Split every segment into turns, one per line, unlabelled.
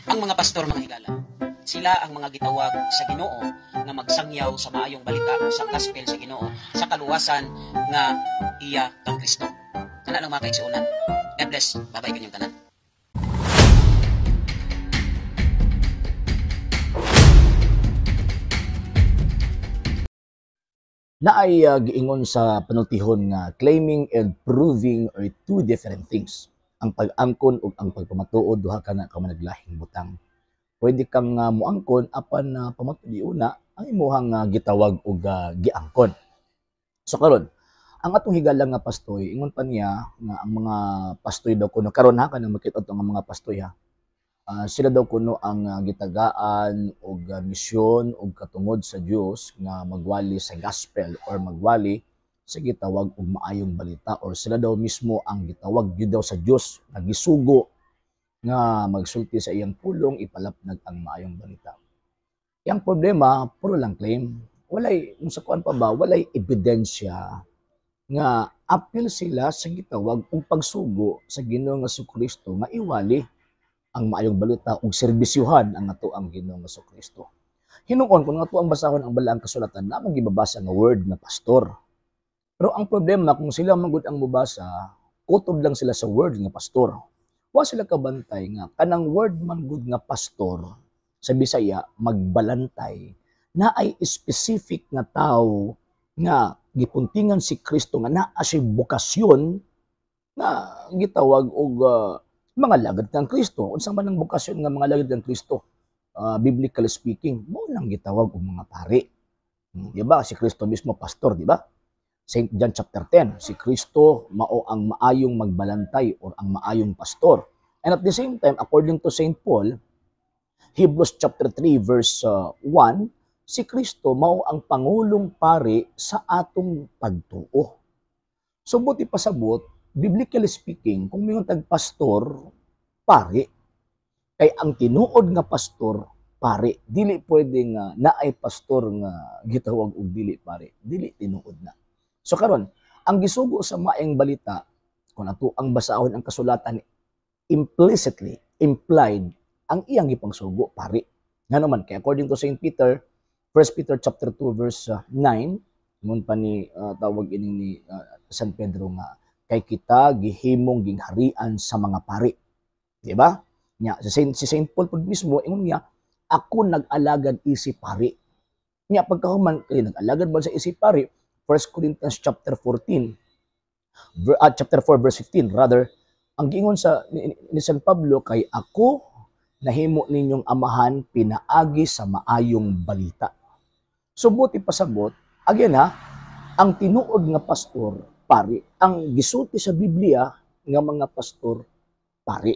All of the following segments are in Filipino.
Ang mga pastor, mga higala, sila ang mga gitawag sa Ginoo nga magsangyaw sa maayong balita sa gospel sa Ginoo sa kaluwasan nga iya kang Kristo. Kana lang mga kaigsuonan. God bless. Bye-bye kanyang tanan.
Naay giingon sa panultihon nga claiming and proving are two different things. Ang pag-angkon ug ang pagpamatuod duha kana ka managlahing butang. Pwede kang muangkon apan pamatuod una ang imuhang gitawag og giangkon. So karon, ang atong higala nga pastoy ingon pa niya nga ang mga pastoy daw kuno karon ha kanang makita ang mga pastoy ha. Sila daw kuno ang gitagaan og misyon og katungod sa Dios nga magwali sa gospel or magwali sa gitawag og maayong balita or sila daw mismo ang gitawag gyud daw sa Dios nga gisugo nga magsulti sa iyang pulong ipalapnag ang maayong balita. Yang problema puro lang claim. Walay unsa kuan pa ba walay ebidensya nga apil sila sa gitawag og pagsugo sa Ginoo nga Kristo nga iwali ang maayong balita ug serbisyuhan ang ato ang Ginoo nga Kristo. Hinuon kung ato ang basahon ang balaang kasulatan namong gibabasa nga word nga pastor. Pero ang problema kung sila magud ang mubasa, kutob lang sila sa word nga pastor. Wa sila kabantay nga kanang word man gud nga pastor sa Bisaya magbalantay na ay specific nga tawo nga gipuntingan si Kristo nga naa siya bukasyon nga gitawag og mga lagad kang Kristo. Unsa man ang bukasyon nga mga lagad kang Kristo? Biblically speaking, mo nang gitawag og mga pari. Di ba? Si Kristo mismo pastor, di ba? St. John chapter 10, si Kristo mao ang maayong magbalantay or ang maayong pastor. And at the same time, according to St. Paul, Hebrews chapter 3 verse 1, si Kristo mao ang pangulong pari sa atong pagtuo. So buti pasabot, biblically speaking, kung mayroong tag-pastor, pari. Kay ang tinuod nga pastor, pari. Dili pwede nga naay pastor nga gitawag og dili pari. Dili tinuod na. So karon, ang gisugo sa maayong balita, kung ato ang basahon ang kasulatan, implicitly, implied, ang iyang gipangsugo, pari. Nga naman, kay according to St. Peter, 1 Peter chapter 2 verse 9, ngun pa ni tawag ining ni San Pedro nga, kay kita gihimong gingharian sa mga pari. Di ba? Nya si Saint Paul pud mismo ingon niya, ako nag-alagad isip pari. Nya pagkahuman kay nag-alagad ba sa isip pari, 1 Corinthians chapter 14 chapter 4 verse 15 rather, ang giingon sa ni San Pablo kay ako nahimo ninyong amahan pinaagi sa maayong balita. So buti pasabot, again ha, ang tinuod nga pastor pari. Ang gisulti sa Biblia nga mga pastor, pari.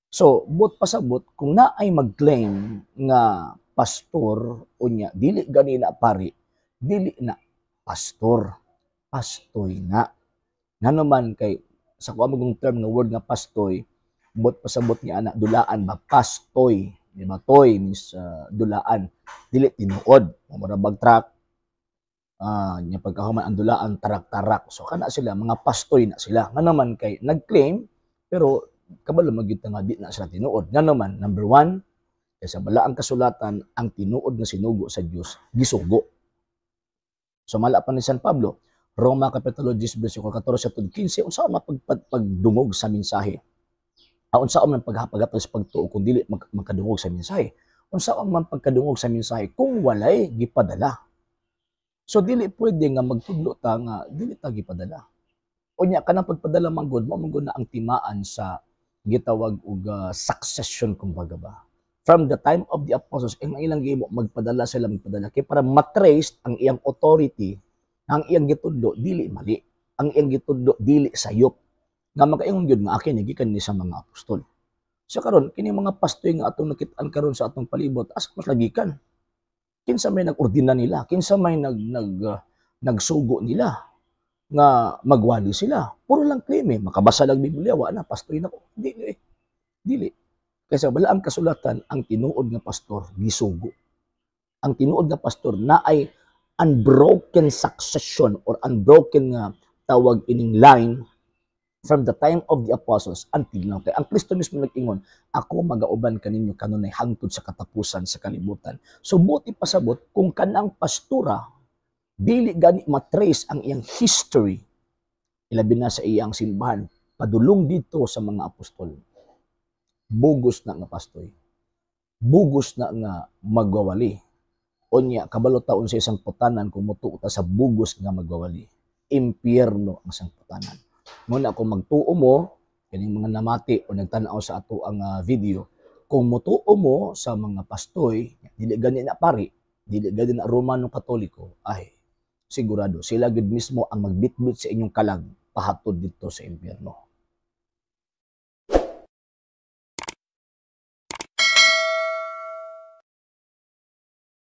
So, but pasabot, kung naay mag-claim nga pastor, unya, dili ganina pari, dili na pastor, pastoy na. Nga naman kay, sa kuamagong term nga word nga pastoy, but pasabot niya anak, dulaan ba, pastoy. Di ba? Toy means dulaan. Dili tinuod. Marabag track, nya pagkahuman ang dulaan tarak-tarak. So kana sila mga pastoy na sila. Nga naman kay nag-claim pero kabalo magyud nga di na sila tinuod. Nga naman number 1 kay sa balaang kasulatan ang tinuod nga sinugo sa Dios gisugo. So mala pa ni San Pablo, Roma kapitulo 10 bersikulo 14 tud 15 unsa man pagdungog sa mensahe. Unsa man paghapagat sa pagtuo kun dili magkadungog sa mensahe. Unsa man pagkadungog sa mensahe kung walay gipadala. So dili pwede nga magtudlo ta nga dili ta gipadala. Unya kanang pagpadala manggod mo manggod na ang timaan sa gitawag og succession kumbaga ba. From the time of the apostles ang ilang gihimo magpadala sila magpadala kay para matrace ang iyang authority, ang iyang gitudlo dili mali, ang iyang gitudlo dili sayop. Nga makaingon gyud nga akin gikan ni sa mga apostol. So karon kini mga pastoy nga atong nakit-an karon sa atong palibot asa mas lagikan. Kinsa may nag-ordina nila, kinsa may nagsugo nila nga magwali sila. Puro lang claim makabasa lang Biblia wa na pastoy na ko. Dili. Kaysa balaang kasulatan ang tinuod nga pastor gisugo. Ang tinuod nga pastor na ay unbroken succession or unbroken nga tawag ining line from the time of the apostles until now. Kaya ang Kristo mismo nag-ingon, ako magauban kaninyo kanunay hangtod sa katapusan sa kalibutan. So buti pasabot kung kanang pastura dili gani matrace ang iyang history, ilabi na sa iyang simbahan, padulong dito sa mga apostol. Bugos na nga pastoy. Bugos na nga magwawali. Onya, kabalo taon sa isang putanan kung mutuo ta sa bugos nga magwawali. Impyerno ang isang putanan. Muna kung magtuo mo, kaning mga namati o nagtanaw sa ato ang video, kung mutuo mo sa mga pastoy, dili gani na pari, dili gani na Romano Katoliko, ay sigurado sila gud mismo ang magbitbit sa inyong kalag pahatod dito sa impyerno.